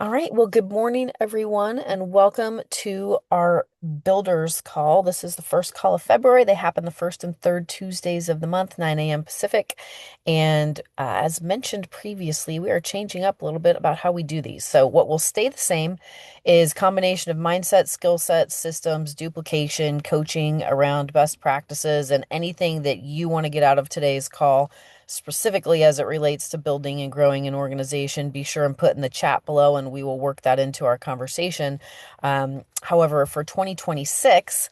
All right. Well, good morning, everyone, and welcome to our builders call. This is the first call of February. They happen the first and third Tuesdays of the month, 9 a.m. Pacific. And as mentioned previously, we are changing up a little bit about how we do these. So what will stay the same is combination of mindset, skill sets, systems, duplication, coaching around best practices, and anything that you want to get out of today's call specifically as it relates to building and growing an organization. Be sure and put in the chat below, and we will work that into our conversation. However, for 2026,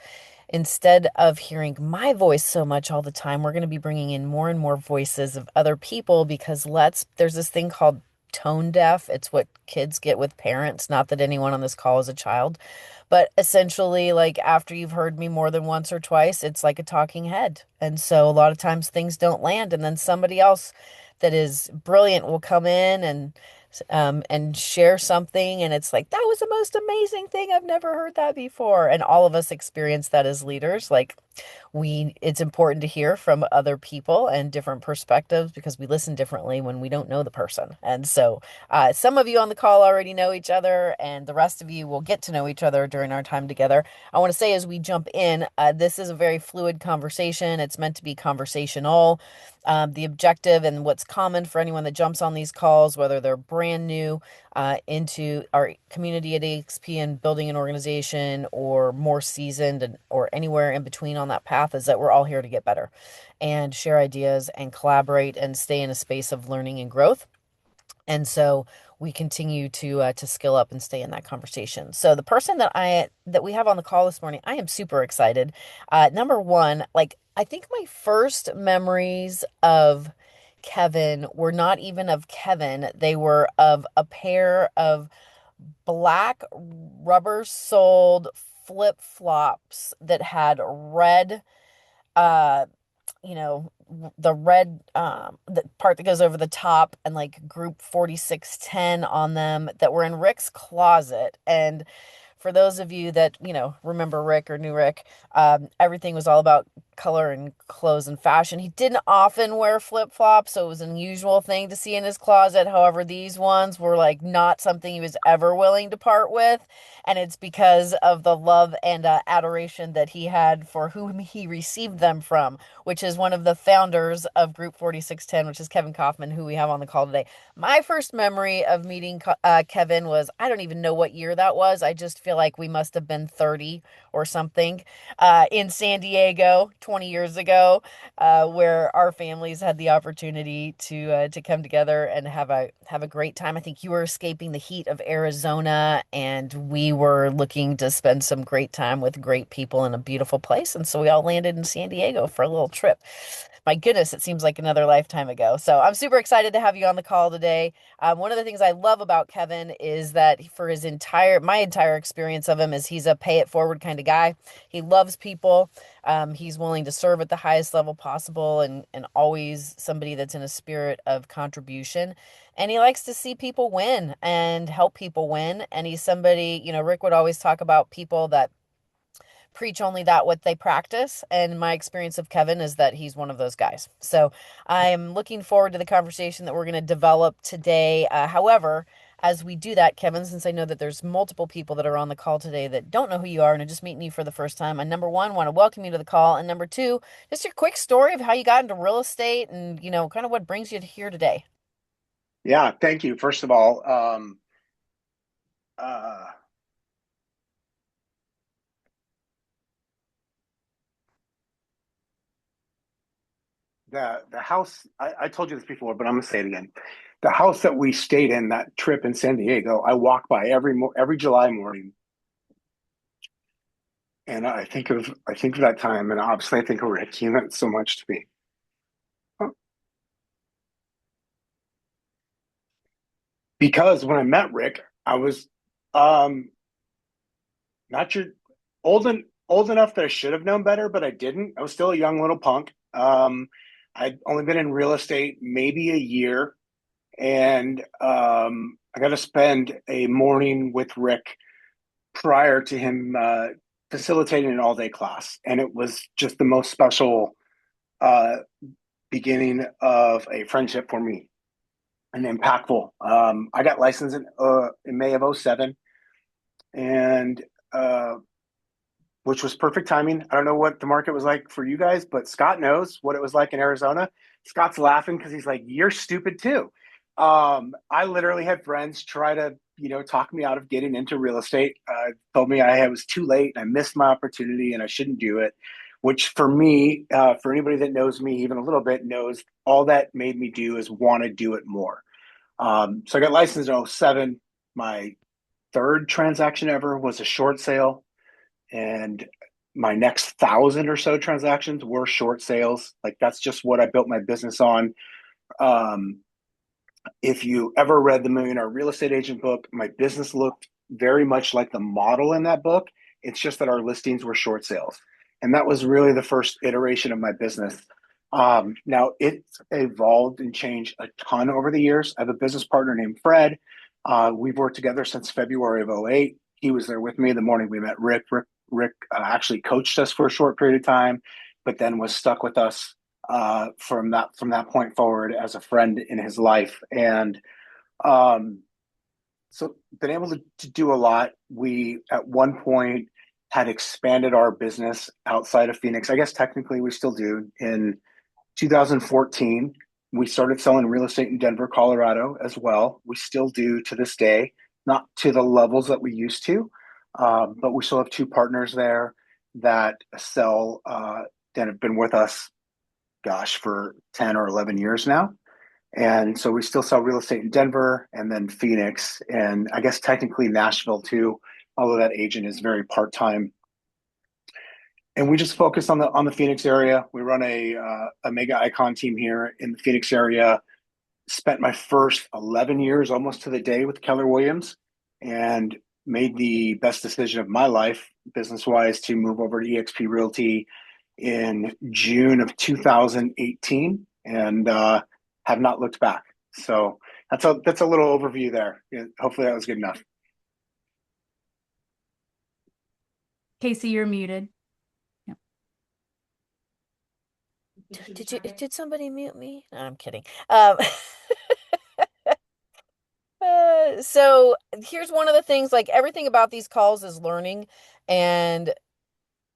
instead of hearing my voice so much all the time, we're going to be bringing in more and more voices of other people because there's this thing called tone deaf. It's what kids get with parents. Not that anyone on this call is a child, but essentially, like after you've heard me more than once or twice, it's like a talking head. And so a lot of times things don't land, and then somebody else that is brilliant will come in and share something, and it's like that was the most amazing thing. I've never heard that before. And all of us experience that as leaders. Like it's important to hear from other people and different perspectives because we listen differently when we don't know the person. And so some of you on the call already know each other, and the rest of you will get to know each other during our time together. I want to say as we jump in, this is a very fluid conversation. It's meant to be conversational. The objective and what's common for anyone that jumps on these calls, whether they're brand new into our community at EXP and building an organization, or more seasoned or anywhere in between on that path, is that we're all here to get better and share ideas and collaborate and stay in a space of learning and growth. And so we continue to skill up and stay in that conversation. So the person that we have on the call this morning, I am super excited. Number one, like I think my first memories of Kevin were not even of Kevin. They were of a pair of black rubber soled flip-flops that had red uh the red the part that goes over the top and like group 4610 on them that were in Rick's closet. And for those of you that, remember Rick or knew Rick, everything was all about color and clothes and fashion. He didn't often wear flip-flops, so it was an unusual thing to see in his closet. However, these ones were like not something he was ever willing to part with. And it's because of the love and adoration that he had for whom he received them from, which is one of the founders of Group 4610, which is Kevin Kauffman, who we have on the call today. My first memory of meeting Kevin was, I don't even know what year that was. I just feel like we must have been 30 or something, in San Diego 20 years ago, where our families had the opportunity to come together and have a great time. I think you were escaping the heat of Arizona, and we were looking to spend some great time with great people in a beautiful place. And so we all landed in San Diego for a little trip. My goodness, it seems like another lifetime ago. So I'm super excited to have you on the call today. One of the things I love about Kevin is that for my entire experience of him is he's a pay it forward kind of guy. He loves people. He's willing to serve at the highest level possible, and always somebody that's in a spirit of contribution. And he likes to see people win and help people win. And he's somebody, Rick would always talk about people that preach only that what they practice. And my experience of Kevin is that he's one of those guys. So I am looking forward to the conversation that we're going to develop today. However, as we do that, Kevin, since I know that there's multiple people that are on the call today that don't know who you are and are just meeting you for the first time, I, number one, want to welcome you to the call. And number two, just your quick story of how you got into real estate and, kind of what brings you to here today. Yeah, thank you. First of all, uh, the house I told you this before, but I'm gonna say it again. The house that we stayed in that trip in San Diego, I walk by every July morning, and I think of that time, and obviously I think of Rick. He meant so much to me. Because when I met Rick, I was um not sure old enough that I should have known better, but I didn't. I was still a young little punk. I'd only been in real estate maybe a year, and I got to spend a morning with Rick prior to him facilitating an all-day class, and it was just the most special uh, beginning of a friendship for me. and impactful. I got licensed in May of '07, and uh, which was perfect timing. I don't know what the market was like for you guys, but Scott knows what it was like in Arizona. Scott's laughing because he's like, "You're stupid too." I literally had friends try to, talk me out of getting into real estate. Told me I was too late and I missed my opportunity and I shouldn't do it. Which for me, for anybody that knows me even a little bit, knows all that made me do is want to do it more. So I got licensed in '07. My third transaction ever was a short sale, and my next 1,000 or so transactions were short sales. Like that's just what I built my business on. Um, if you ever read the Millionaire Real Estate Agent book, my business looked very much like the model in that book. It's just that our listings were short sales. And that was really the first iteration of my business. Now it's evolved and changed a ton over the years. I have a business partner named Fred. We've worked together since February of '08. He was there with me the morning we met Rick. Rick actually coached us for a short period of time, but then was stuck with us from that point forward as a friend in his life. And um, so been able to do a lot. We at one point had expanded our business outside of Phoenix. I guess technically we still do. In 2014, we started selling real estate in Denver, Colorado as well. We still do to this day, not to the levels that we used to, but we still have two partners there that sell that have been with us, gosh, for 10 or 11 years now. And so we still sell real estate in Denver and then Phoenix, and I guess technically Nashville too, although that agent is very part-time. And we just focus on the Phoenix area. We run a mega icon team here in the Phoenix area. Spent my first 11 years almost to the day with Keller Williams, and made the best decision of my life business wise to move over to EXP Realty in June of 2018, and have not looked back. So that's a little overview there. Yeah, hopefully that was good enough. Casey, you're muted. Yeah. Did somebody mute me? No, I'm kidding. So here's one of the things, like everything about these calls is learning, and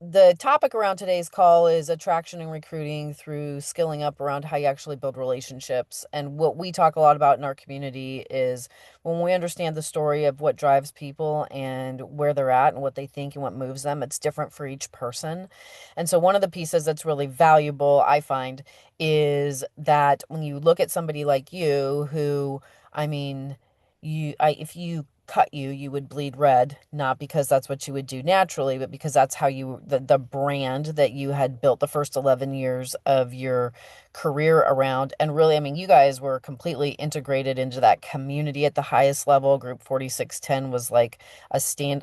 the topic around today's call is attraction and recruiting through skilling up around how you actually build relationships. And what we talk a lot about in our community is when we understand the story of what drives people and where they're at and what they think and what moves them, it's different for each person. And so one of the pieces that's really valuable, I find, is that when you look at somebody like you who, I mean, if you cut you, you would bleed red, not because that's what you would do naturally, but because that's how the brand that you had built the first 11 years of your career around. And really, I mean, you guys were completely integrated into that community at the highest level. Group 4610 was like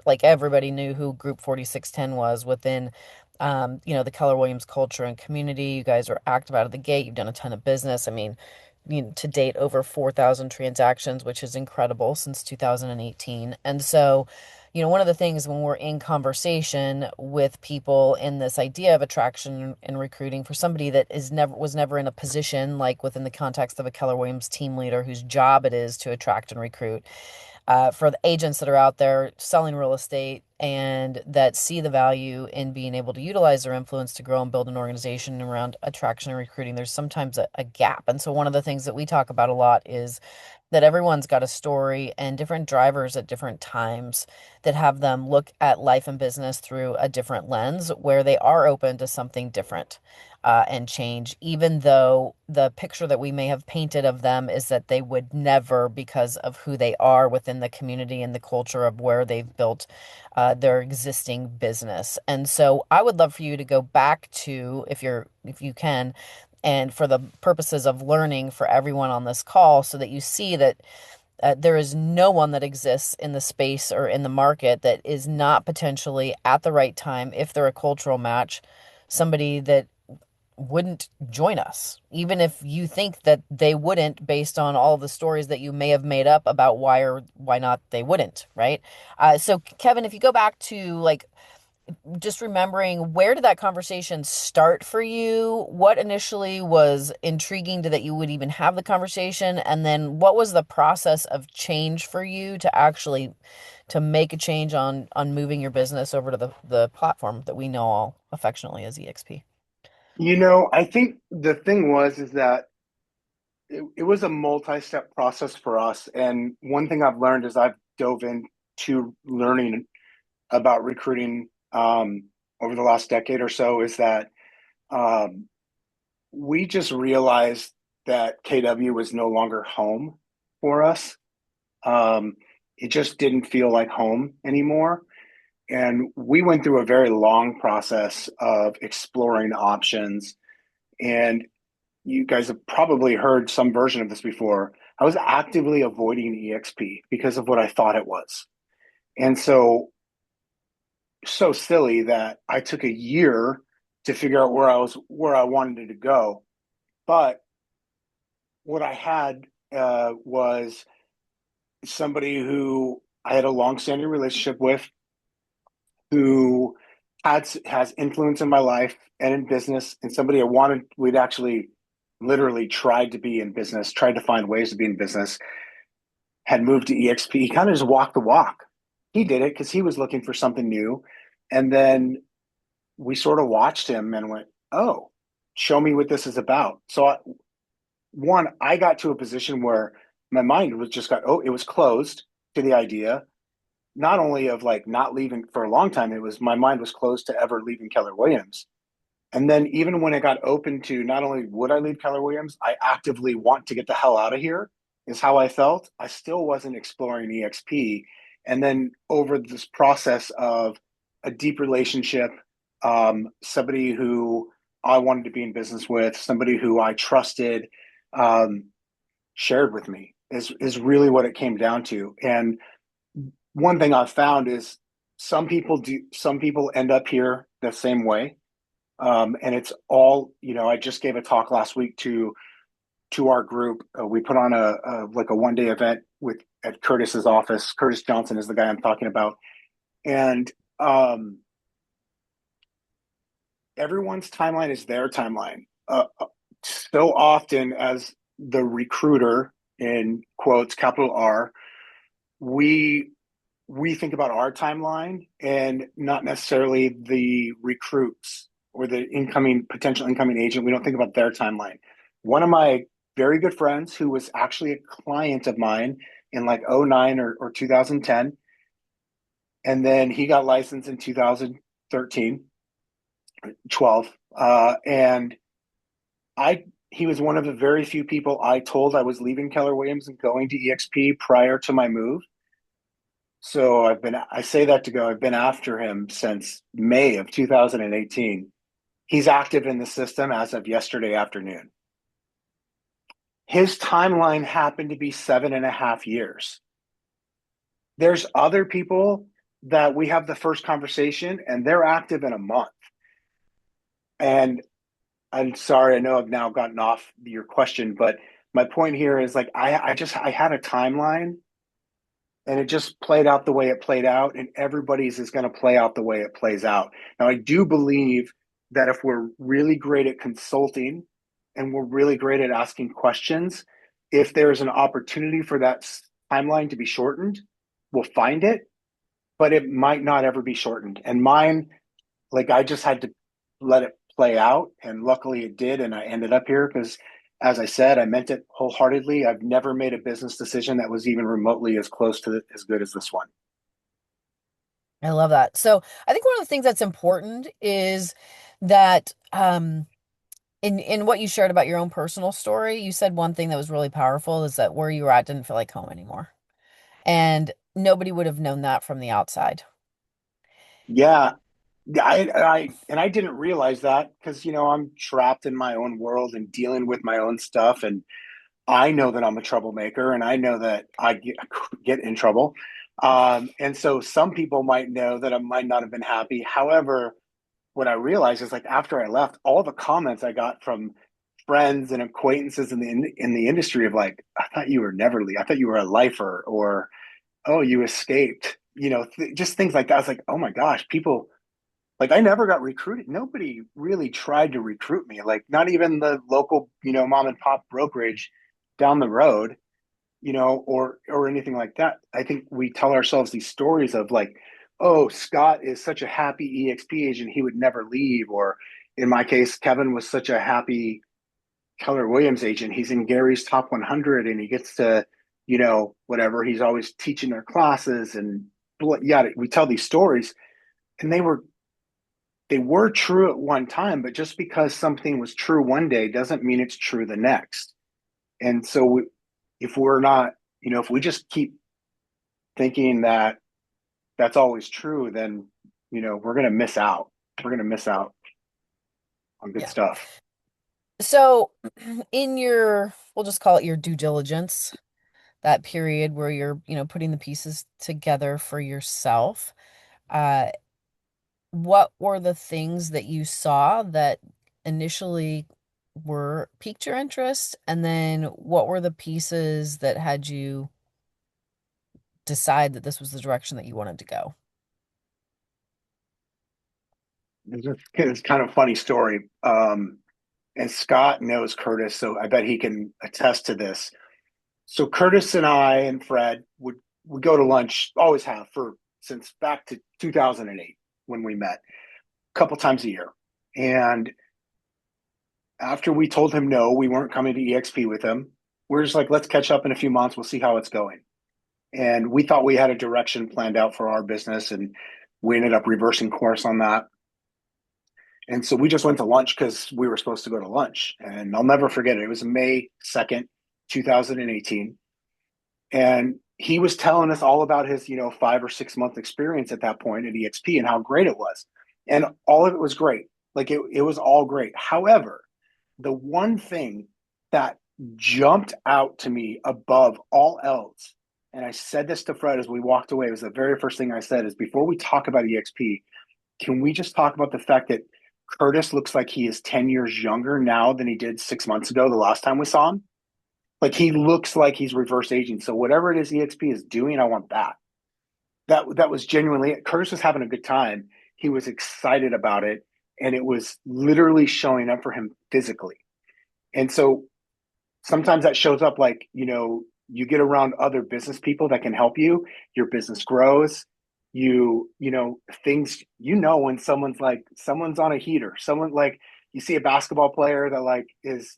like everybody knew who Group 4610 was within the Keller Williams culture and community. You guys are active out of the gate. You've done a ton of business. I mean, to date over 4,000 transactions, which is incredible since 2018. And so, one of the things when we're in conversation with people in this idea of attraction and recruiting for somebody that was never in a position like within the context of a Keller Williams team leader whose job it is to attract and recruit, for the agents that are out there selling real estate and that see the value in being able to utilize their influence to grow and build an organization around attraction and recruiting, there's sometimes a gap. And so one of the things that we talk about a lot is that everyone's got a story and different drivers at different times that have them look at life and business through a different lens where they are open to something different. And change, even though the picture that we may have painted of them is that they would never, because of who they are within the community and the culture of where they've built their existing business. And so I would love for you to go back to, if you can, and for the purposes of learning for everyone on this call, so that you see that there is no one that exists in the space or in the market that is not potentially at the right time, if they're a cultural match, somebody that wouldn't join us, even if you think that they wouldn't, based on all the stories that you may have made up about why or why not they wouldn't, right? So Kevin, if you go back to like just remembering, where did that conversation start for you? What initially was intriguing to that you would even have the conversation? And then what was the process of change for you to actually to make a change on moving your business over to the platform that we know all affectionately as EXP? I think the thing was is that it was a multi-step process for us. And one thing I've learned as I've dove into learning about recruiting over the last decade or so is that um, we just realized that KW was no longer home for us. Um, it just didn't feel like home anymore. And we went through a very long process of exploring options. And you guys have probably heard some version of this before. I was actively avoiding EXP because of what I thought it was. And so silly that I took a year to figure out where I wanted to go. But what I had was somebody who I had a long-standing relationship with, who has influence in my life and in business, and somebody we'd actually literally tried to be in business, tried to find ways to be in business, had moved to EXP. He kind of just walked the walk. He did it because he was looking for something new. And then we sort of watched him and went, oh, show me what this is about. I got to a position where my mind was it was closed to the idea, not only of like not leaving for a long time, it was my mind was closed to ever leaving Keller Williams. And then even when it got open to not only would I leave Keller Williams, I actively want to get the hell out of here, is how I felt. I still wasn't exploring EXP. And then over this process of a deep relationship, somebody who I wanted to be in business with, somebody who I trusted, um, shared with me is really what it came down to. And one thing I've found is some people end up here the same way, and it's all, I just gave a talk last week to our group. We put on a like a 1 day event at Curtis's office. Curtis Johnson is the guy I'm talking about, and everyone's timeline is their timeline. So often, as the recruiter, in quotes capital R, we we think about our timeline and not necessarily the recruits or the potential incoming agent. We don't think about their timeline. One of my very good friends, who was actually a client of mine in like '09 or 2010, and then he got licensed in 2013, 12. And I he was one of the very few people I told I was leaving Keller Williams and going to EXP prior to my move. So I say that to go, I've been after him since May of 2018. He's active in the system as of yesterday afternoon. His timeline happened to be 7.5 years. There's other people that we have the first conversation and they're active in a month. And I'm sorry, I know I've now gotten off your question, but my point here is like I had a timeline and it just played out the way it played out, and everybody's is going to play out the way it plays out. Now, I do believe that if we're really great at consulting and we're really great at asking questions, if there's an opportunity for that timeline to be shortened, we'll find it, but it might not ever be shortened. And mine, like, I just had to let it play out, and luckily it did, and I ended up here because, as I said, I meant it wholeheartedly. I've never made a business decision that was even remotely as close to as good as this one. I love that. So I think one of the things that's important is that in what you shared about your own personal story, you said one thing that was really powerful is that where you were at didn't feel like home anymore. And nobody would have known that from the outside. Yeah, I didn't realize that because I'm trapped in my own world and dealing with my own stuff, and I know that I'm a troublemaker, and I know that I get in trouble. And so some people might know that I might not have been happy. However, what I realized is like after I left, all the comments I got from friends and acquaintances in the industry of like, I thought you were never leave. I thought you were a lifer, or oh, you escaped. Just things like that. I was like, oh my gosh, people. Like I never got recruited. Nobody really tried to recruit me. Like not even the local, mom and pop brokerage down the road, or anything like that. I think we tell ourselves these stories of like, oh, Scott is such a happy EXP agent, he would never leave. Or in my case, Kevin was such a happy Keller Williams agent. He's in Gary's top 100 and he gets to, whatever. He's always teaching their classes and yeah, we tell these stories and they were true at one time, but just because something was true one day doesn't mean it's true the next. And so if we're not, if we just keep thinking that that's always true, then, we're going to miss out. We're going to miss out on good Yeah. stuff. So in your, we'll just call it your due diligence, that period where you're, putting the pieces together for yourself, uh, what were the things that you saw that initially were piqued your interest? And then what were the pieces that had you decide that this was the direction that you wanted to go? It's kind of a funny story. And Scott knows Curtis, so I bet he can attest to this. So Curtis and I and Fred would go to lunch, always have for since back to 2008 when we met, a couple times a year. And after we told him no, we weren't coming to EXP with him. We're just like, let's catch up in a few months. We'll see how it's going. And we thought we had a direction planned out for our business, and we ended up reversing course on that. And so we just went to lunch because we were supposed to go to lunch. And I'll never forget it. It was May 2nd, 2018. And he was telling us all about his, 5 or 6 month experience at that point at EXP and how great it was. And all of it was great. Like it was all great. However, the one thing that jumped out to me above all else, and I said this to Fred as we walked away, it was the very first thing I said is before we talk about EXP, can we just talk about the fact that Curtis looks like he is 10 years younger now than he did 6 months ago, the last time we saw him? Like he looks like he's reverse aging. So whatever it is EXP is doing, I want that. That was genuinely it. Curtis was having a good time. He was excited about it, and it was literally showing up for him physically. And so sometimes that shows up like, you get around other business people that can help you, your business grows. Things, when someone's on a heater, someone like you see a basketball player that like is,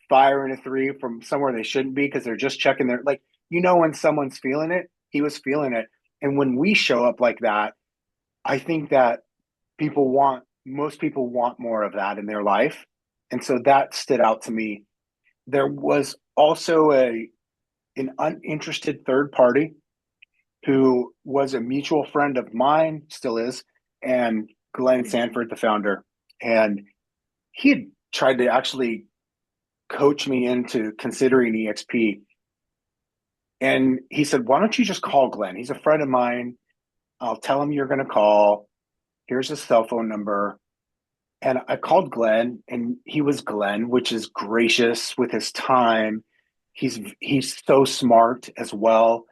firing a three from somewhere they shouldn't be because they're just checking their like, when someone's feeling it, he was feeling it. And when we show up like that, I think that most people want more of that in their life. And so that stood out to me. There was also an uninterested third party who was a mutual friend of mine, still is, and Glenn Sanford, the founder. And he had tried to actually coach me into considering EXP. And he said, why don't you just call Glenn? He's a friend of mine. I'll tell him you're going to call. Here's his cell phone number. And I called Glenn, and he was Glenn, which is gracious with his time. He's so smart as well.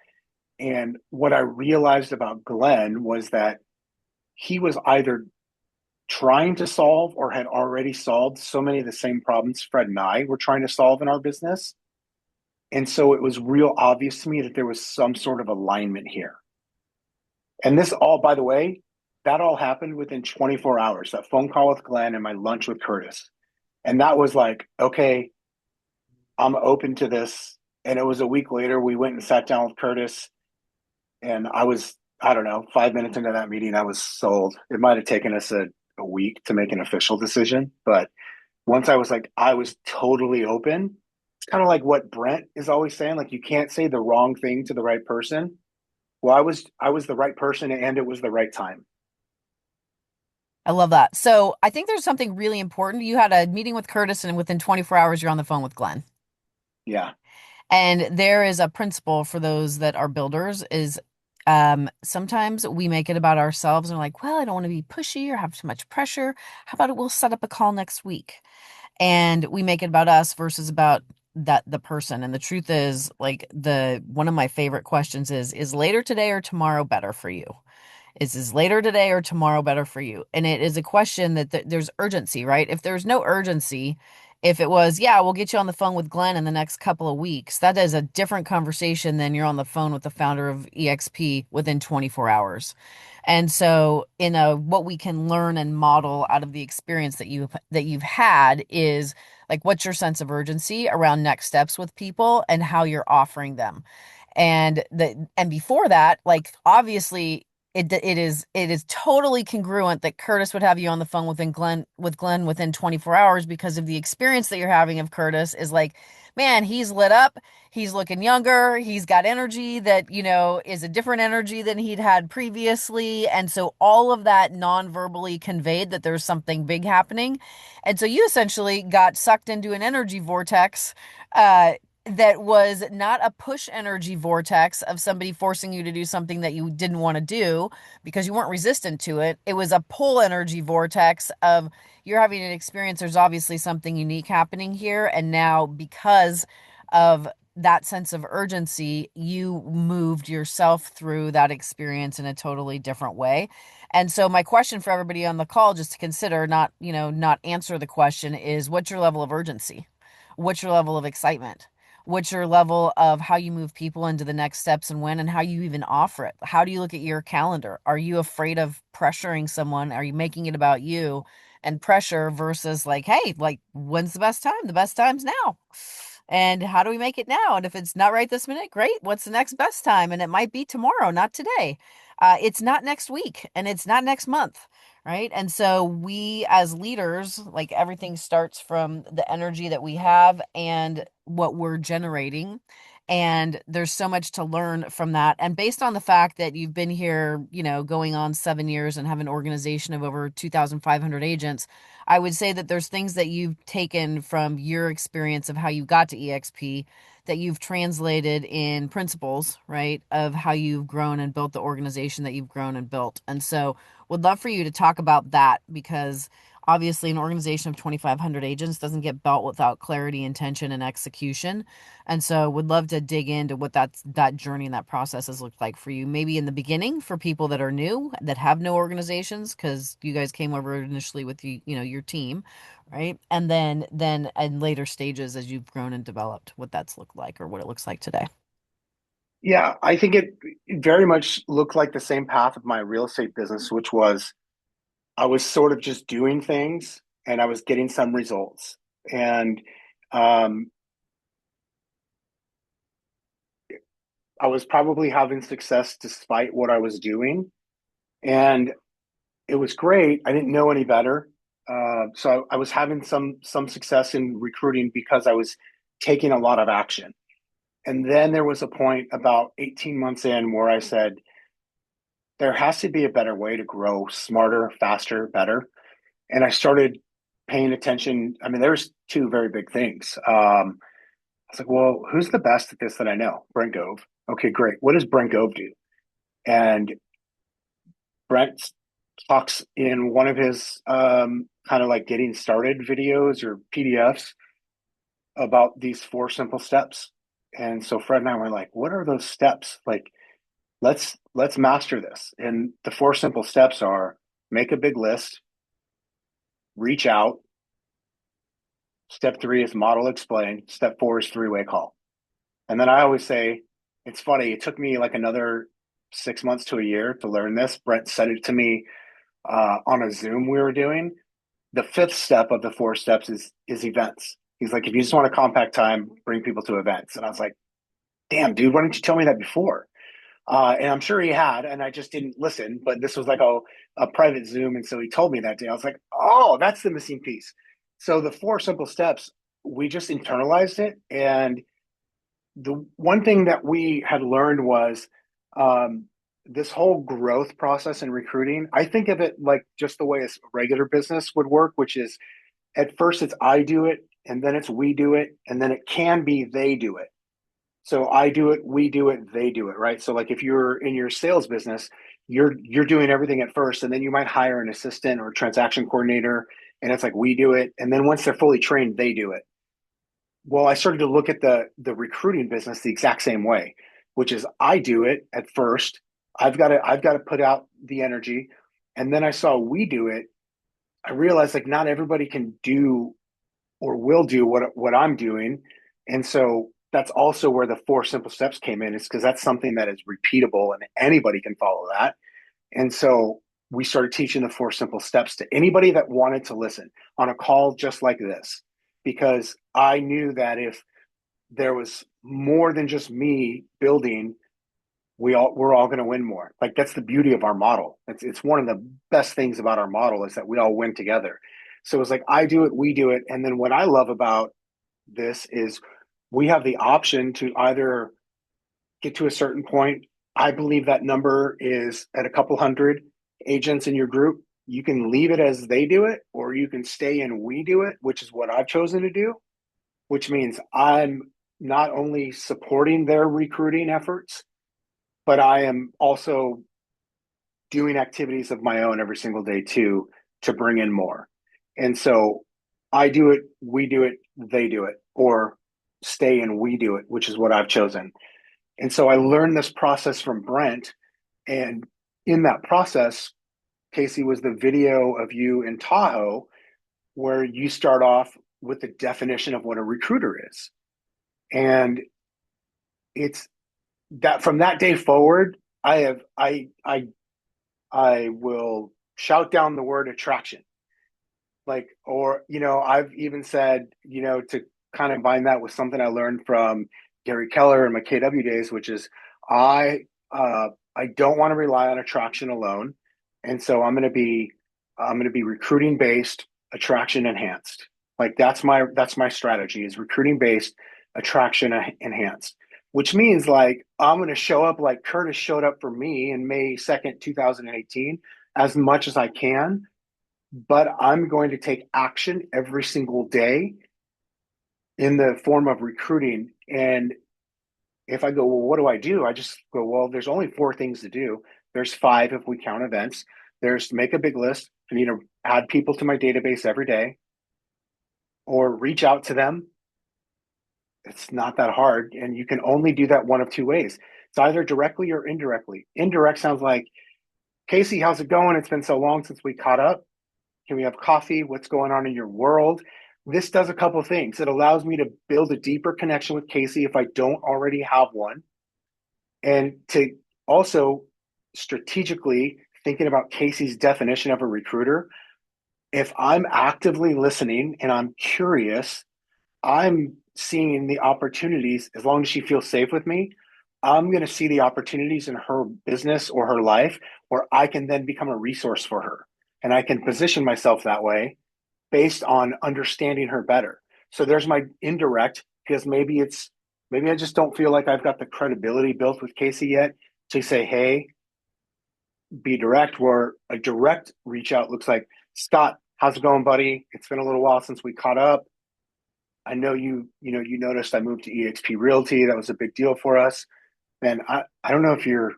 And what I realized about Glenn was that he was either trying to solve or had already solved so many of the same problems Fred and I were trying to solve in our business. And so it was real obvious to me that there was some sort of alignment here. And this all, by the way, that all happened within 24 hours, that phone call with Glenn and my lunch with Curtis. And that was like, okay, I'm open to this. And it was a week later, we went and sat down with Curtis. And I don't know, 5 minutes into that meeting, I was sold. It might have taken us a week to make an official decision. But once I was totally open. It's kind of like what Brent is always saying, like you can't say the wrong thing to the right person. Well, I was the right person and it was the right time. I love that. So I think there's something really important. You had a meeting with Curtis, and within 24 hours, you're on the phone with Glenn. Yeah. And there is a principle for those that are builders is sometimes we make it about ourselves and we're like, well, I don't want to be pushy or have too much pressure. How about we'll set up a call next week? And we make it about us versus about the person. And the truth is, like, the one of my favorite questions is later today or tomorrow better for you? Is later today or tomorrow better for you? And it is a question that there's urgency, right? If there's no urgency, if it was, yeah, we'll get you on the phone with Glenn in the next couple of weeks, that is a different conversation than you're on the phone with the founder of EXP within 24 hours. And so, in a what we can learn and model out of the experience that you've had is like, what's your sense of urgency around next steps with people and how you're offering them? And before that, like, obviously it is totally congruent that Curtis would have you on the phone with Glenn within 24 hours, because of the experience that you're having of Curtis is like, man, he's lit up, he's looking younger, he's got energy that, is a different energy than he'd had previously. And so all of that non-verbally conveyed that there's something big happening. And so you essentially got sucked into an energy vortex, that was not a push energy vortex of somebody forcing you to do something that you didn't want to do because you weren't resistant to it. It was a pull energy vortex of, you're having an experience. There's obviously something unique happening here. And now, because of that sense of urgency, you moved yourself through that experience in a totally different way. And so my question for everybody on the call, just to consider, not answer the question, is what's your level of urgency? What's your level of excitement? What's your level of how you move people into the next steps and when, and how you even offer it? How do you look at your calendar? Are you afraid of pressuring someone? Are you making it about you and pressure versus like, hey, like, when's the best time? The best time's now. And how do we make it now? And if it's not right this minute, great. What's the next best time? And it might be tomorrow, not today. It's not next week and it's not next month. Right. And so we as leaders, like, everything starts from the energy that we have and what we're generating. And there's so much to learn from that. And based on the fact that you've been here, going on 7 years and have an organization of over 2,500 agents, I would say that there's things that you've taken from your experience of how you got to EXP that you've translated in principles, right, of how you've grown and built the organization that you've grown and built. And so would love for you to talk about that, because obviously an organization of 2,500 agents doesn't get built without clarity, intention, and execution. And so would love to dig into what that journey and that process has looked like for you, maybe in the beginning for people that are new, that have no organizations, because you guys came over initially with your team, right? And then in later stages as you've grown and developed, what that's looked like or what it looks like today. Yeah, I think it very much looked like the same path of my real estate business, which was I was sort of just doing things and I was getting some results. And um, I was probably having success despite what I was doing. And it was great. I didn't know any better. So I was having some success in recruiting because I was taking a lot of action. And then there was a point about 18 months in where I said, there has to be a better way to grow smarter, faster, better. And I started paying attention. I mean, there's two very big things. I was like, well, who's the best at this that I know? Brent Gove. Okay, great. What does Brent Gove do? And Brent talks in one of his kind of like getting started videos or PDFs about these four simple steps. And so Fred and I were like, what are those steps? Like, let's master this. And the four simple steps are: make a big list, reach out. Step three is model explain. Step four is three-way call. And then I always say, it's funny, it took me like another 6 months to a year to learn this. Brent said it to me on a Zoom we were doing. The fifth step of the four steps is events. He's like, if you just want a compact time, bring people to events. And I was like, damn, dude, why didn't you tell me that before? And I'm sure he had, and I just didn't listen. But this was like a private Zoom. And so he told me that day. I was like, oh, that's the missing piece. So the four simple steps, we just internalized it. And the one thing that we had learned was um, this whole growth process in recruiting. I think of it like just the way a regular business would work, which is at first it's I do it, and then it's we do it, and then it can be they do it. So I do it, we do it, they do it, right? So like if you're in your sales business, you're doing everything at first, and then you might hire an assistant or a transaction coordinator, and it's like we do it, and then once they're fully trained, they do it. Well, I started to look at the recruiting business the exact same way, which is I do it at first. I've got to put out the energy. And then I saw we do it. I realized like not everybody can do or will do what I'm doing. And so that's also where the four simple steps came in, is because that's something that is repeatable and anybody can follow that. And so we started teaching the four simple steps to anybody that wanted to listen on a call just like this, because I knew that if there was more than just me building, we're all going to win more. Like that's the beauty of our model. It's one of the best things about our model is that we all win together. So it's like I do it, we do it, and then what I love about this is we have the option to either get to a certain point. I believe that number is at a couple hundred agents in your group. You can leave it as they do it, or you can stay in we do it, which is what I've chosen to do, which means I'm not only supporting their recruiting efforts, but I am also doing activities of my own every single day too to bring in more. And so I do it, we do it, they do it, or stay and we do it, which is what I've chosen. And so I learned this process from Brent. And in that process, Casey, was the video of you in Tahoe where you start off with the definition of what a recruiter is. And it's that from that day forward, I will shout down the word attraction. Like, or, I've even said, to kind of combine that with something I learned from Gary Keller in my KW days, which is I, I don't want to rely on attraction alone. And so I'm going to be recruiting based, attraction enhanced. Like that's my strategy is recruiting based, attraction enhanced, which means like I'm going to show up like Curtis showed up for me in May 2nd, 2018, as much as I can, but I'm going to take action every single day in the form of recruiting. And if I go, well, what do I do? I just go, well, there's only four things to do. There's five if we count events. There's to make a big list. I need to add people to my database every day or reach out to them. It's not that hard. And you can only do that one of two ways. It's either directly or indirectly. Indirect sounds like, Casey, how's it going? It's been so long since we caught up. Can we have coffee? What's going on in your world? This does a couple of things. It allows me to build a deeper connection with Casey if I don't already have one, and to also strategically thinking about Casey's definition of a recruiter. If I'm actively listening and I'm curious, I'm seeing the opportunities. As long as she feels safe with me, I'm going to see the opportunities in her business or her life where I can then become a resource for her. And I can position myself that way based on understanding her better. So there's my indirect, because maybe I just don't feel like I've got the credibility built with Casey yet to say, hey, be direct, where a direct reach out looks like, Scott, how's it going, buddy? It's been a little while since we caught up. I know you noticed I moved to EXP Realty. That was a big deal for us. And I don't know if you're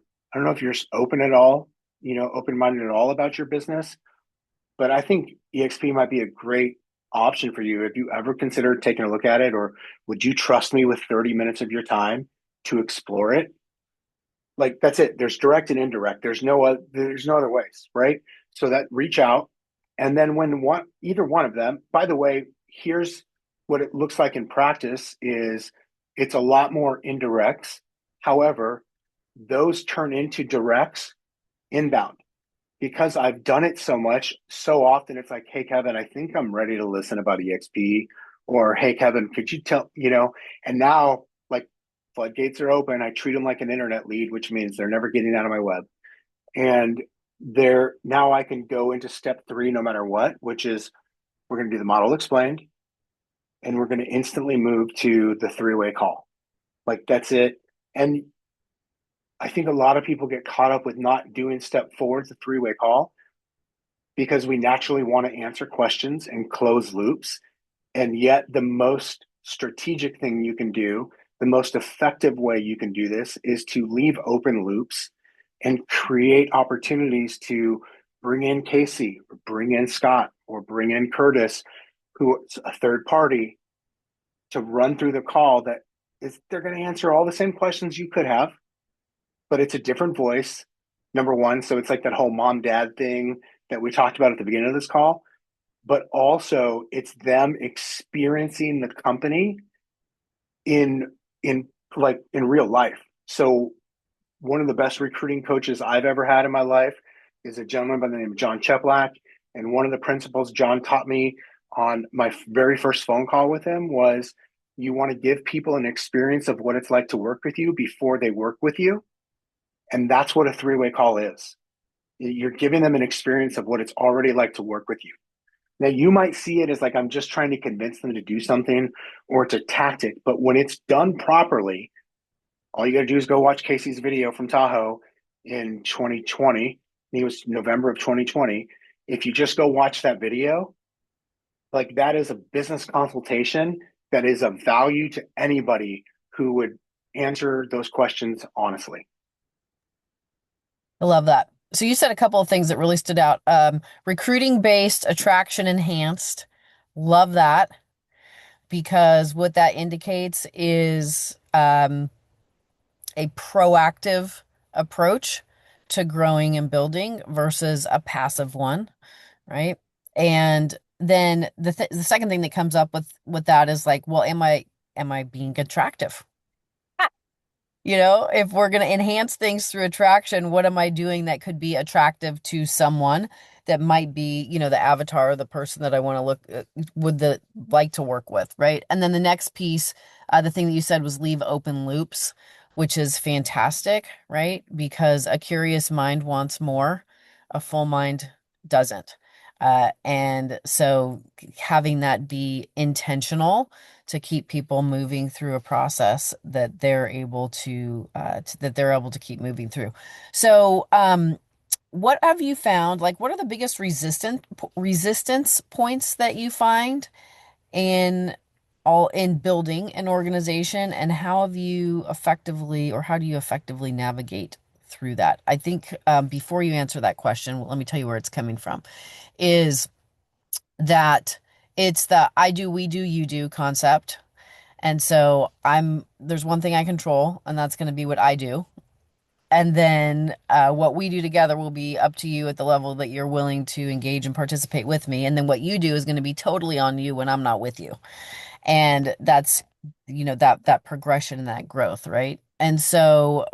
open at all, open-minded at all about your business, but I think EXP might be a great option for you. Have you ever considered taking a look at it, or would you trust me with 30 minutes of your time to explore it? Like that's it. There's direct and indirect. There's no other ways, right? So that reach out, and then when either one of them. By the way, here's what it looks like in practice: is it's a lot more indirects. However, those turn into directs inbound because I've done it so much, so often. It's like, hey, Kevin, I think I'm ready to listen about EXP, or hey, Kevin, could you tell, and now like floodgates are open. I treat them like an internet lead, which means they're never getting out of my web. And now I can go into step three no matter what, which is we're going to do the model explained, and we're going to instantly move to the three-way call. Like that's it. And I think a lot of people get caught up with not doing step forward, the three-way call, because we naturally want to answer questions and close loops. And yet, the most strategic thing you can do, the most effective way you can do this, is to leave open loops and create opportunities to bring in Casey, or bring in Scott, or bring in Curtis, who is a third party, to run through the call. They're going to answer all the same questions you could have, but it's a different voice. number one. So it's like that whole mom dad thing that we talked about at the beginning of this call, but also it's them experiencing the company in in in real life. So one of the best recruiting coaches I've ever had in my life is a gentleman by the name of John Cheplack. And one of the principles John taught me on my very first phone call with him was you want to give people an experience of what it's like to work with you before they work with you. And that's what a three-way call is. You're giving them an experience of what it's already like to work with you. Now, you might see it as like I'm just trying to convince them to do something or it's a tactic, but when it's done properly, all you got to do is go watch Casey's video from Tahoe in 2020. I think it was November of 2020. If you just go watch that video, like that is a business consultation that is of value to anybody who would answer those questions honestly. I love that. So you said a couple of things that really stood out. Recruiting based, attraction enhanced. Love that because what that indicates is a proactive approach to growing and building versus a passive one, right? And then the second thing that comes up with that is like, well, am I being attractive? If we're going to enhance things through attraction, what am I doing that could be attractive to someone that might be, the avatar or the person that I want to like to work with, right? And then the next piece, the thing that you said was leave open loops, which is fantastic, right? Because a curious mind wants more, a full mind doesn't. And so having that be intentional to keep people moving through a process that they're able to keep moving through. So, what have you found? Like, what are the biggest resistance points that you find in in building an organization, and how do you effectively navigate through that? I think before you answer that question, let me tell you where it's coming from. Is that it's the I do, we do, you do concept, and so there's one thing I control, and that's going to be what I do. And then what we do together will be up to you at the level that you're willing to engage and participate with me. And then what you do is going to be totally on you when I'm not with you. And that's, that progression and that growth, right? And so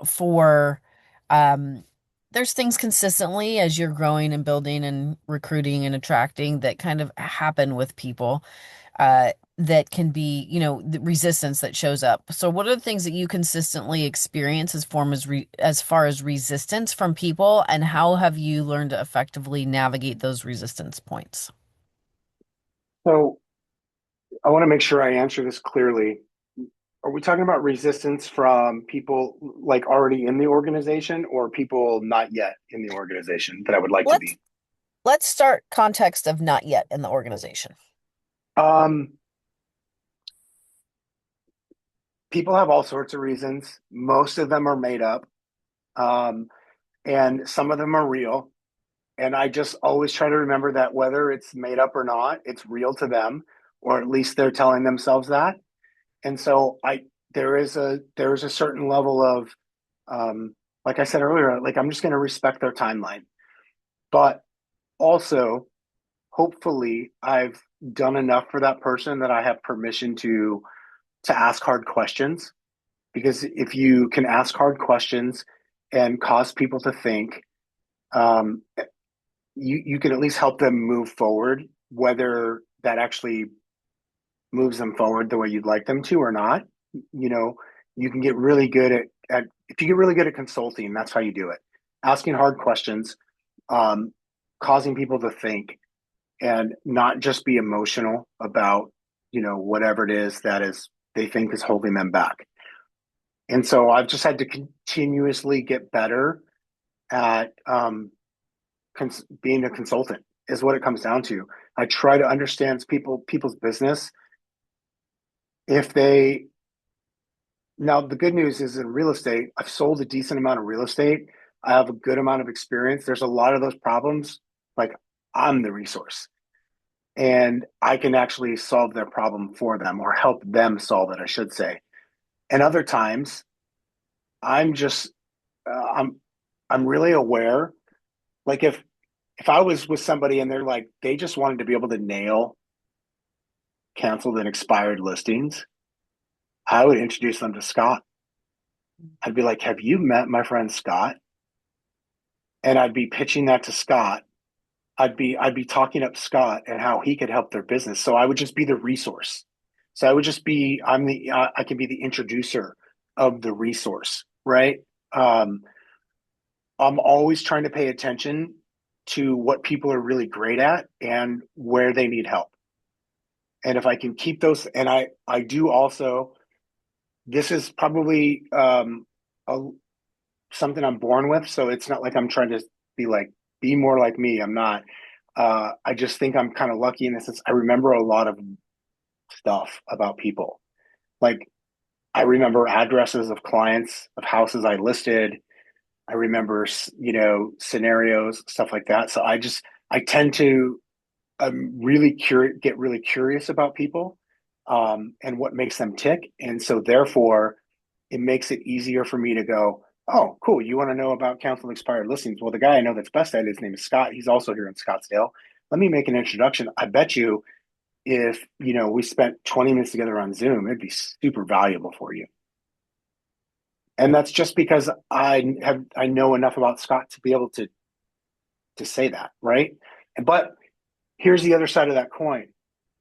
um, there's things consistently as you're growing and building and recruiting and attracting that kind of happen with people that can be, the resistance that shows up. So what are the things that you consistently experience as far as resistance from people, and how have you learned to effectively navigate those resistance points? So I want to make sure I answer this clearly. Are we talking about resistance from people like already in the organization or people not yet in the organization that I would like to Let's be? let's start context of not yet in the organization. Um, People have all sorts of reasons. Most of them are made up, um, and some of them are real. And I just always try to remember that whether it's made up or not, it's real to them, or at least they're telling themselves that. And so there is a certain level of like I said earlier, like I'm just going to respect their timeline. But also, hopefully, I've done enough for that person that I have permission to ask hard questions. Because if you can ask hard questions and cause people to think, um, you can at least help them move forward, whether that actually moves them forward the way you'd like them to or not. You know, you can get really good at if you get really good at consulting, that's how you do it. Asking hard questions, um, causing people to think and not just be emotional about, whatever it is that is they think is holding them back. And so I've just had to continuously get better at being a consultant is what it comes down to. I try to understand people's business. If they Now the good news is in real estate, I've sold a decent amount of real estate. I have a good amount of experience. There's a lot of those problems. Like I'm the resource and I can actually solve their problem for them or help them solve it, I should say. And other times I'm just I'm I'm really aware. Like if I was with somebody and they're like they just wanted to be able to nail canceled and expired listings, I would introduce them to Scott. I'd be like, "Have you met my friend Scott?" And I'd be pitching that to Scott. I'd be talking up Scott and how he could help their business. So I would just be the resource. So I would just be I can be the introducer of the resource, right? Um, I'm always trying to pay attention to what people are really great at and where they need help. And if I can keep those, and I do also, this is probably a, something I'm born with. So it's not like I'm trying to be like, be more like me. I'm not. I just think I'm kind of lucky in this sense. I remember a lot of stuff about people. Like I remember addresses of clients, of houses I listed. I remember, scenarios, stuff like that. So I tend to really get really curious about people and what makes them tick. And so therefore, it makes it easier for me to go, oh, cool. You want to know about council expired listings? Well, the guy I know that's best at it, his name is Scott. He's also here in Scottsdale. Let me make an introduction. I bet you if, we spent 20 minutes together on Zoom, it'd be super valuable for you. And that's just because I know enough about Scott to be able to say that, right? But here's the other side of that coin.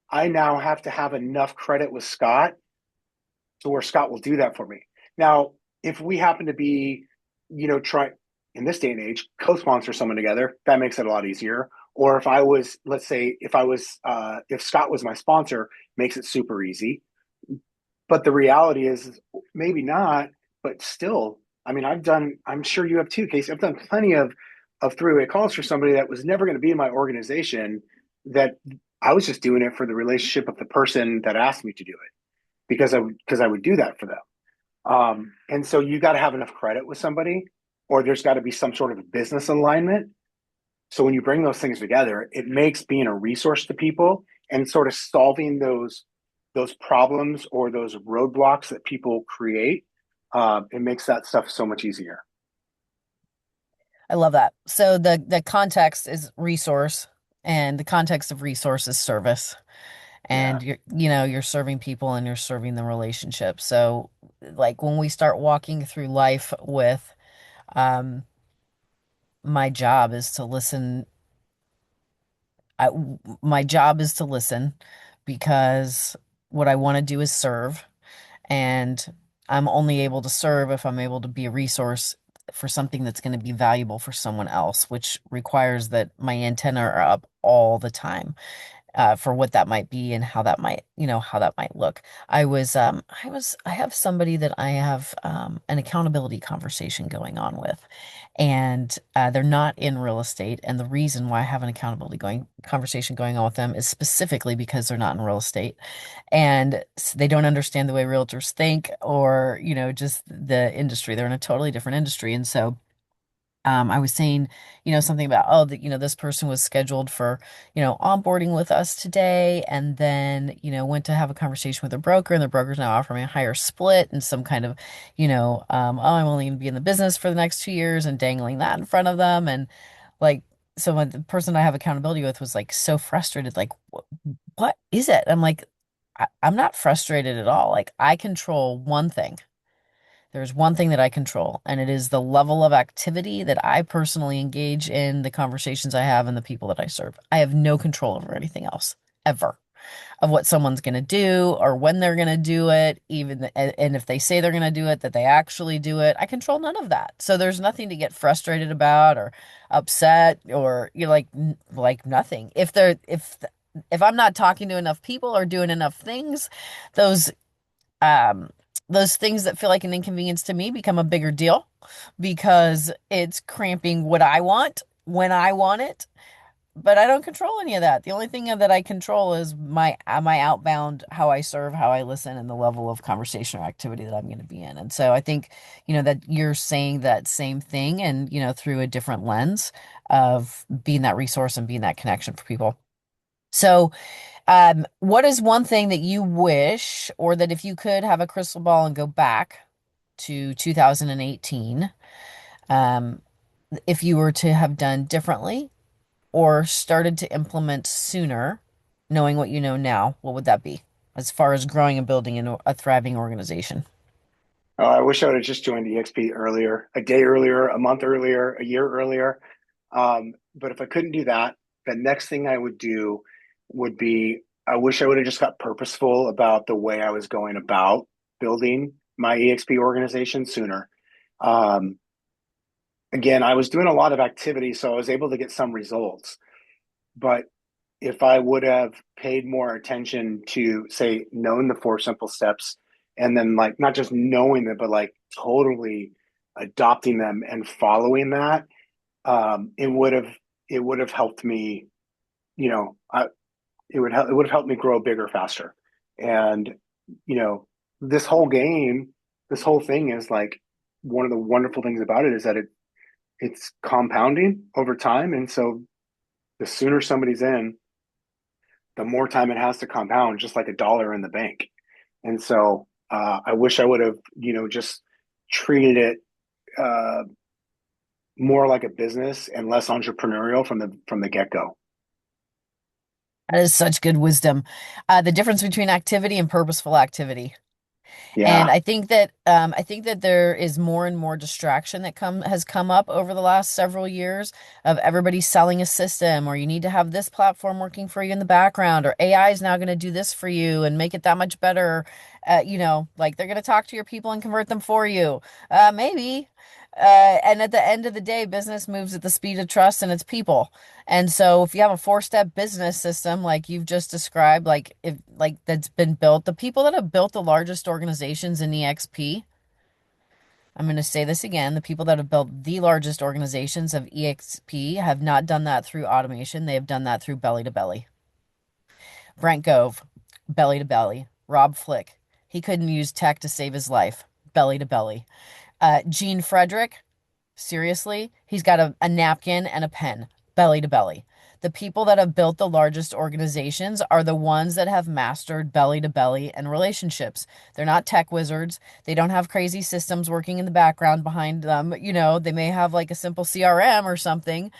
I now have to have enough credit with Scott to where Scott will do that for me. Now, if we happen to be, try in this day and age, co-sponsor someone together, that makes it a lot easier. Or if I was, let's say, if Scott was my sponsor, makes it super easy. But the reality is maybe not, but still, I mean, I'm sure you have too, Casey. I've done plenty of three-way calls for somebody that was never going to be in my organization that I was just doing it for the relationship of the person that asked me to do it because I would do that for them. And so you got to have enough credit with somebody, or there's got to be some sort of business alignment. So when you bring those things together, it makes being a resource to people and sort of solving those problems or those roadblocks that people create. It makes that stuff so much easier. I love that. So the context is resource, and the context of resource is service. Yeah. And you're serving people and you're serving the relationship. So like when we start walking through life with um my job is to listen. I, my job is to listen because what I want to do is serve. And I'm only able to serve if I'm able to be a resource for something that's going to be valuable for someone else, which requires that my antenna are up all the time for what that might be and how that might, how that might look. I have somebody that I have an accountability conversation going on with, and they're not in real estate. And the reason why I have an accountability conversation going on with them is specifically because they're not in real estate and they don't understand the way realtors think or, just the industry. They're in a totally different industry. And so I was saying, something about, oh, that, this person was scheduled for, onboarding with us today, and then, went to have a conversation with a broker, and the broker's now offering a higher split and some kind of, oh, I'm only going to be in the business for the next 2 years and dangling that in front of them. And like, so when the person I have accountability with was like so frustrated, like, what is it? I'm like, I'm not frustrated at all. Like, I control one thing. There's one thing that I control, and it is the level of activity that I personally engage in, the conversations I have, and the people that I serve. I have no control over anything else, ever, of what someone's going to do or when they're going to do it, and if they say they're going to do it, that they actually do it. I control none of that. So there's nothing to get frustrated about or upset or like nothing. If I'm not talking to enough people or doing enough things, those um those things that feel like an inconvenience to me become a bigger deal because it's cramping what I want when I want it. But I don't control any of that. The only thing that I control is my outbound, how I serve, how I listen, and the level of conversation or activity that I'm going to be in. And so I think, that you're saying that same thing and, through a different lens of being that resource and being that connection for people. So what is one thing that you wish, or that if you could have a crystal ball and go back to 2018, if you were to have done differently or started to implement sooner, knowing what you know now, what would that be as far as growing and building a thriving organization? Oh, I wish I would have just joined EXP earlier, a day earlier, a month earlier, a year earlier. But if I couldn't do that, the next thing I would do would be I wish I would have just got purposeful about the way I was going about building my EXP organization sooner. Um, Again, I was doing a lot of activity, so I was able to get some results. But if I would have paid more attention to, say, known the four simple steps and then like not just knowing them, but like totally adopting them and following that, it would have helped me, you know, it would have helped me grow bigger faster. And, you know, this whole game, this whole thing is like one of the wonderful things about it is that it's compounding over time. And so the sooner somebody's in, the more time it has to compound, just like a dollar in the bank. And so I wish I would have, just treated it uh, more like a business and less entrepreneurial from the get go. That is such good wisdom. The difference between activity and purposeful activity. And Yeah, I think that there is more and more distraction that come up over the last several years of everybody selling a system, or you need to have this platform working for you in the background, or AI is now going to do this for you and make it that much better. Like they're going to talk to your people and convert them for you. Maybe. And at the end of the day, business moves at the speed of trust and its people. And so if you have a four-step business system like you've just described, like that's been built, the people that have built the largest organizations in EXP, I'm going to say this again, the people that have built the largest organizations of EXP have not done that through automation. They have done that through belly to belly. Brent Gove, belly to belly. Rob Flick, he couldn't use tech to save his life, belly to belly. Gene Frederick, seriously, he's got a napkin and a pen, belly to belly. The people that have built the largest organizations are the ones that have mastered belly to belly and relationships. They're not tech wizards. They don't have crazy systems working in the background behind them. They may have like a simple CRM or something.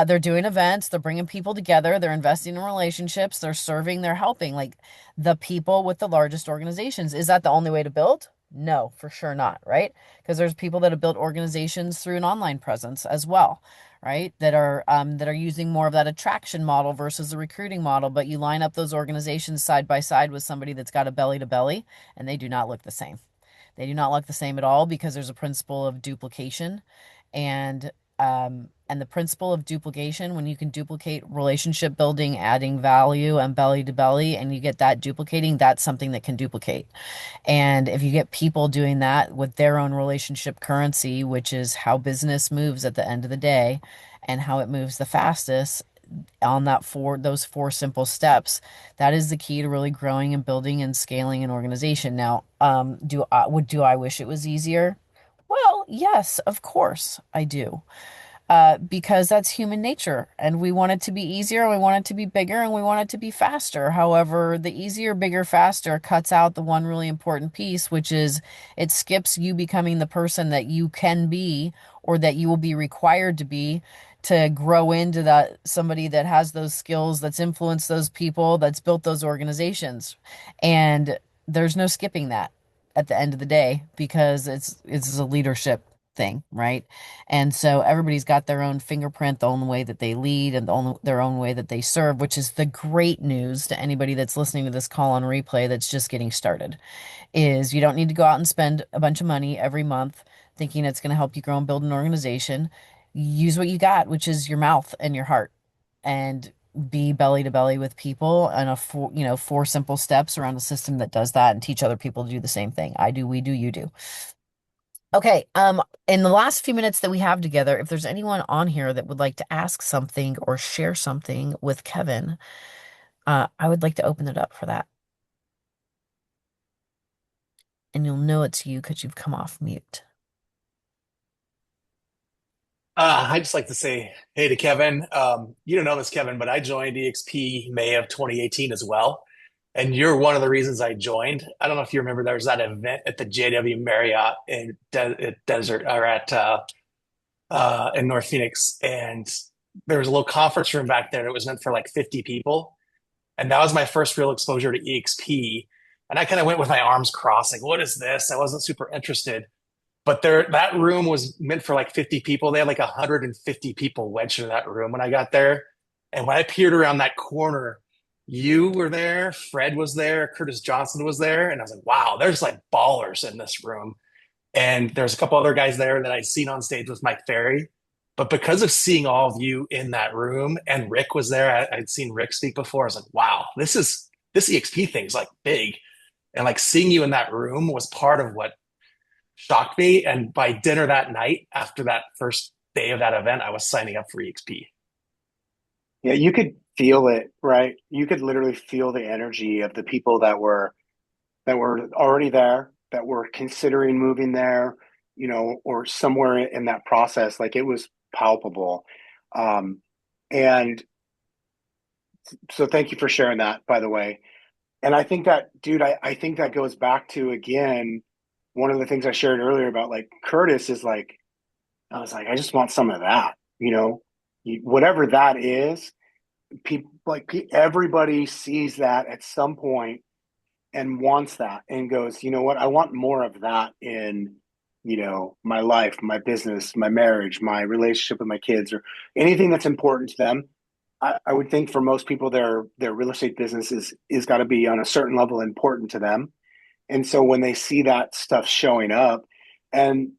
They're doing events, they're bringing people together, they're investing in relationships, they're serving, they're helping. Like the people with the largest organizations. Is that the only way to build? No, for sure not, right? Because there's people that have built organizations through an online presence as well, right? That are using more of that attraction model versus the recruiting model. But you line up those organizations side by side with somebody that's got a belly to belly, and they do not look the same. They do not look the same at all because there's a principle of duplication, and the principle of duplication, when you can duplicate relationship building, adding value, and belly to belly, and you get that duplicating, that's something that can duplicate. And if you get people doing that with their own relationship currency, which is how business moves at the end of the day and how it moves the fastest on those four simple steps, that is the key to really growing and building and scaling an organization. Now, do I wish it was easier? Well, yes, of course I do, because that's human nature. And we want it to be easier, and we want it to be bigger, and we want it to be faster. However, the easier, bigger, faster cuts out the one really important piece, which is it skips you becoming the person that you can be or that you will be required to be to grow into that somebody that has those skills, that's influenced those people, that's built those organizations. And there's no skipping that at the end of the day because it's a leadership thing, right? And so everybody's got their own fingerprint, the own way that they lead and their own way that they serve, which is the great news to anybody that's listening to this call on replay that's just getting started, is you don't need to go out and spend a bunch of money every month thinking it's going to help you grow and build an organization. Use what you got, which is your mouth and your heart, and be belly to belly with people and four simple steps around a system that does that and teach other people to do the same thing. I do, we do, you do. Okay, in the last few minutes that we have together, if there's anyone on here that would like to ask something or share something with Kevin, I would like to open it up for that. And you'll know it's you because you've come off mute. I'd just like to say hey to Kevin. You don't know this, Kevin, but I joined EXP May of 2018 as well. And you're one of the reasons I joined. I don't know if you remember, there was that event at the JW Marriott in Desert or at in North Phoenix, and there was a little conference room back there that was meant for like 50 people. And that was my first real exposure to EXP. And I kind of went with my arms crossed, like, what is this? I wasn't super interested. But that room was meant for like 50 people. They had like 150 people wedged in that room when I got there. And when I peered around that corner, you were there, Fred was there, Curtis Johnson was there. And I was like, wow, there's like ballers in this room. And there's a couple other guys there that I'd seen on stage with Mike Ferry. But because of seeing all of you in that room, and Rick was there, I'd seen Rick speak before. I was like, wow, this EXP thing's like big. And like seeing you in that room was part of what shocked me. And by dinner that night, after that first day of that event, I was signing up for EXP. Yeah, you could feel it, right? You could literally feel the energy of the people that were already there, that were considering moving there, or somewhere in that process. Like it was palpable. Um, and so thank you for sharing that, by the way. And I think that, dude, I think that goes back to, again, one of the things I shared earlier about like Curtis is like, I was like, I just want some of that, whatever that is. People everybody sees that at some point and wants that and goes, you know what, I want more of that in, my life, my business, my marriage, my relationship with my kids, or anything that's important to them. I would think for most people, their real estate business is got to be on a certain level important to them. And so when they see that stuff showing up, and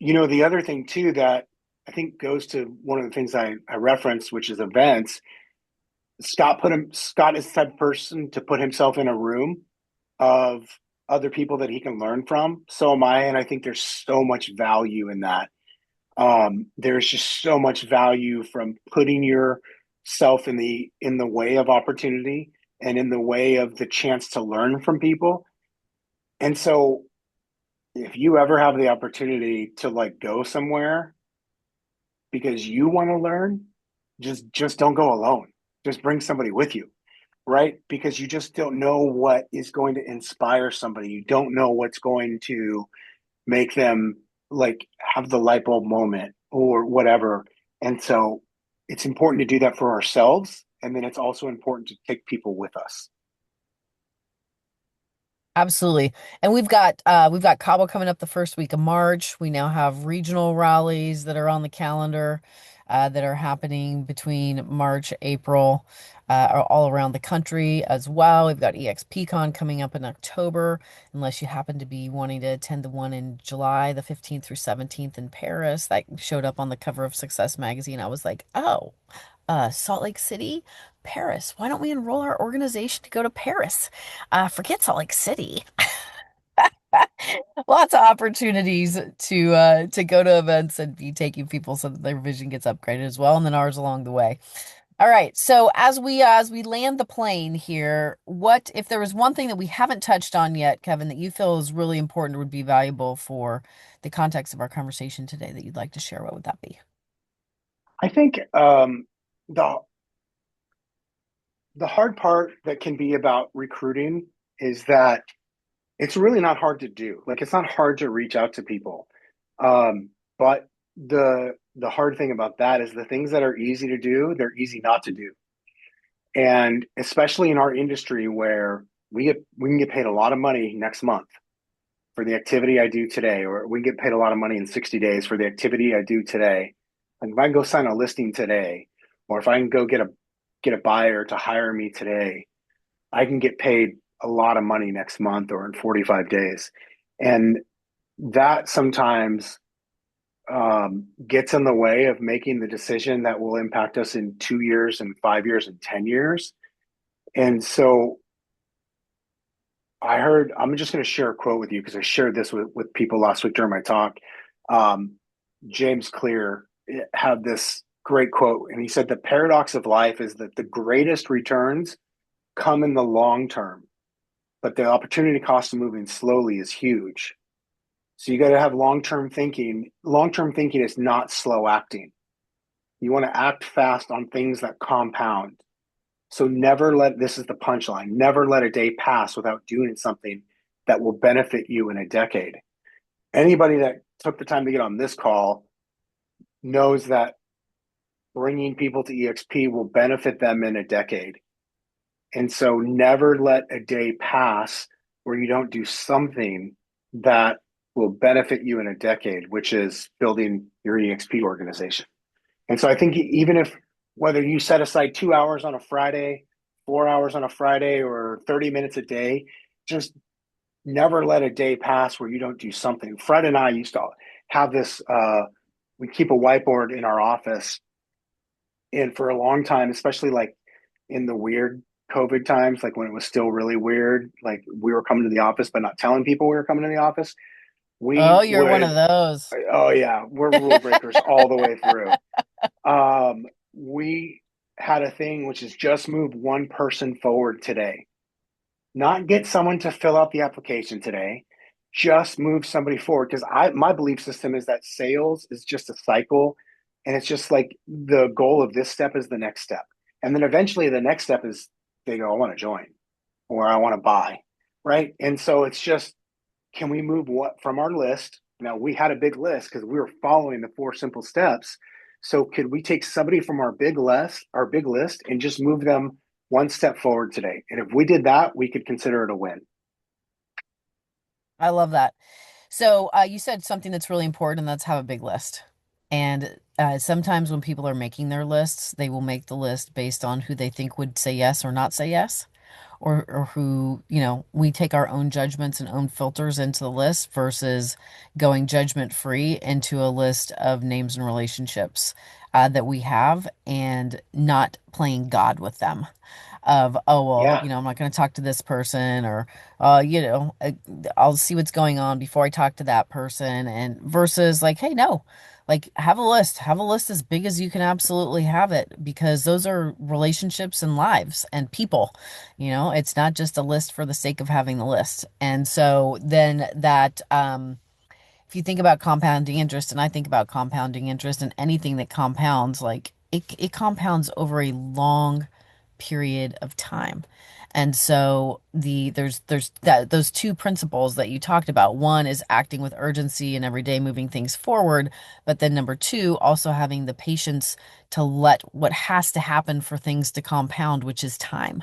the other thing too that I think goes to one of the things I referenced, which is events. Scott is the type of person to put himself in a room of other people that he can learn from. So am I, and I think there's so much value in that. There's just so much value from putting yourself in the way of opportunity and in the way of the chance to learn from people. And so if you ever have the opportunity to like go somewhere because you want to learn, just don't go alone. Just bring somebody with you, right? Because you just don't know what is going to inspire somebody. You don't know what's going to make them like have the light bulb moment or whatever. And so it's important to do that for ourselves. And then it's also important to take people with us. Absolutely. And we've got Cabo coming up the first week of March. We now have regional rallies that are on the calendar that are happening between March, April, all around the country as well. We've got EXPCon coming up in October, unless you happen to be wanting to attend the one in July, the 15th through 17th in Paris. That showed up on the cover of Success Magazine. I was like, oh, Salt Lake City, Paris. Why don't we enroll our organization to go to Paris? Forget Salt Lake City. Lots of opportunities to go to events and be taking people so that their vision gets upgraded as well, and then ours along the way. All right. So as we land the plane here, what if there was one thing that we haven't touched on yet, Kevin, that you feel is really important or would be valuable for the context of our conversation today that you'd like to share? What would that be? I think the the hard part that can be about recruiting is that it's really not hard to do. Like it's not hard to reach out to people. But the hard thing about that is the things that are easy to do, they're easy not to do. And especially in our industry where we can get paid a lot of money next month for the activity I do today, or we can get paid a lot of money in 60 days for the activity I do today. Like if I can go sign a listing today, or if I can go get a buyer to hire me today, I can get paid a lot of money next month or in 45 days. And that sometimes gets in the way of making the decision that will impact us in 2 years and 5 years and 10 years. And so I'm just going to share a quote with you because I shared this with people last week during my talk. Um, James Clear had this great quote, and he said, the paradox of life is that the greatest returns come in the long term, but the opportunity cost of moving slowly is huge. So you got to have long-term thinking. Long-term thinking is not slow acting. You want to act fast on things that compound. So this is the punchline, never let a day pass without doing something that will benefit you in a decade. Anybody that took the time to get on this call knows that bringing people to EXP will benefit them in a decade. And so never let a day pass where you don't do something that will benefit you in a decade, which is building your EXP organization. And so I think even if whether you set aside 2 hours on a Friday, 4 hours on a Friday, or 30 minutes a day, just never let a day pass where you don't do something. Fred and I used to have this, we keep a whiteboard in our office. And for a long time, especially like in the weird COVID times, like when it was still really weird, like we were coming to the office, but not telling people we were coming to the office, we Oh, you're one of would, those. oh yeah, we're rule breakers all the way through. We had a thing which is just move one person forward today, not get someone to fill out the application today, just move somebody forward. Because my belief system is that sales is just a cycle, and it's just like the goal of this step is the next step, and then eventually the next step is they go, I want to join or I want to buy, right? And so it's just, can we move what from our list? Now we had a big list because we were following the 4 simple steps. So could we take somebody from our big list, and just move them one step forward today? And if we did that, we could consider it a win. I love that. So you said something that's really important, and that's have a big list. And sometimes when people are making their lists, they will make the list based on who they think would say yes or not say yes, or who, we take our own judgments and own filters into the list versus going judgment free into a list of names and relationships that we have and not playing God with them of, oh, well, Yeah. I'm not going to talk to this person, or, I'll see what's going on before I talk to that person. And versus like, hey, no, like have a list as big as you can absolutely have it, because those are relationships and lives and people, it's not just a list for the sake of having the list. And so then that, if you think about compounding interest, and I think about compounding interest and anything that compounds, like it compounds over a long period of time. And so there's that those two principles that you talked about. One is acting with urgency and every day moving things forward, but then number two, also having the patience to let what has to happen for things to compound, which is time.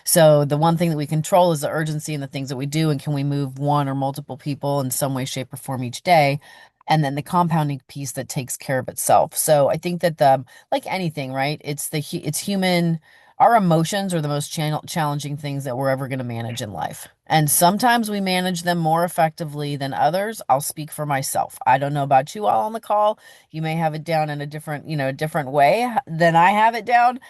So the one thing that we control is the urgency and the things that we do, and can we move one or multiple people in some way, shape, or form each day? And then the compounding piece that takes care of itself. So I think that like anything, right? It's human. Our emotions are the most challenging things that we're ever going to manage in life. And sometimes we manage them more effectively than others. I'll speak for myself. I don't know about you all on the call. You may have it down in a different, a different way than I have it down,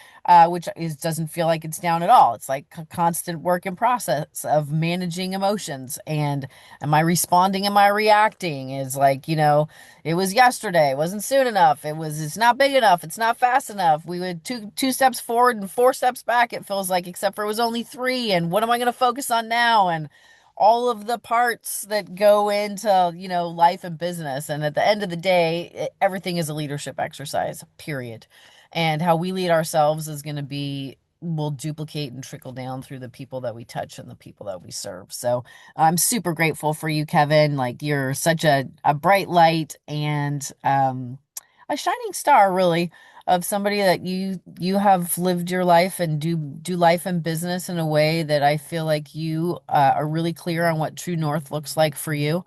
which doesn't feel like it's down at all. It's like a constant work in process of managing emotions. And am I responding? Am I reacting? Is like, it was yesterday. It wasn't soon enough. It's not big enough. It's not fast enough. We would two steps forward and 4 steps back, it feels like, except for it was only 3. And what am I going to focus on now? And all of the parts that go into, life and business. And at the end of the day, everything is a leadership exercise, period. And how we lead ourselves is going to be, will duplicate and trickle down through the people that we touch and the people that we serve. So I'm super grateful for you, Kevin. Like, you're such a bright light and a shining star, really, of somebody that you have lived your life and do life and business in a way that I feel like you are really clear on what true north looks like for you.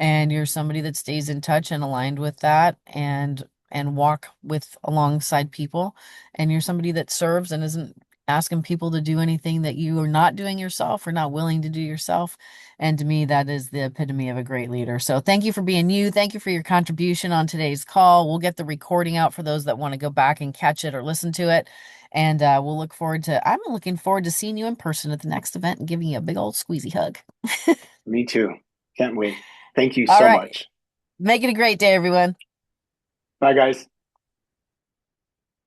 And you're somebody that stays in touch and aligned with that, and walk with alongside people. And you're somebody that serves and isn't asking people to do anything that you are not doing yourself or not willing to do yourself. And to me, that is the epitome of a great leader. So thank you for being you. Thank you for your contribution on today's call. We'll get the recording out for those that want to go back and catch it or listen to it. And I'm looking forward to seeing you in person at the next event and giving you a big old squeezy hug. Me too. Can't wait. Thank you All so right. much. Make it a great day, everyone. Bye, guys.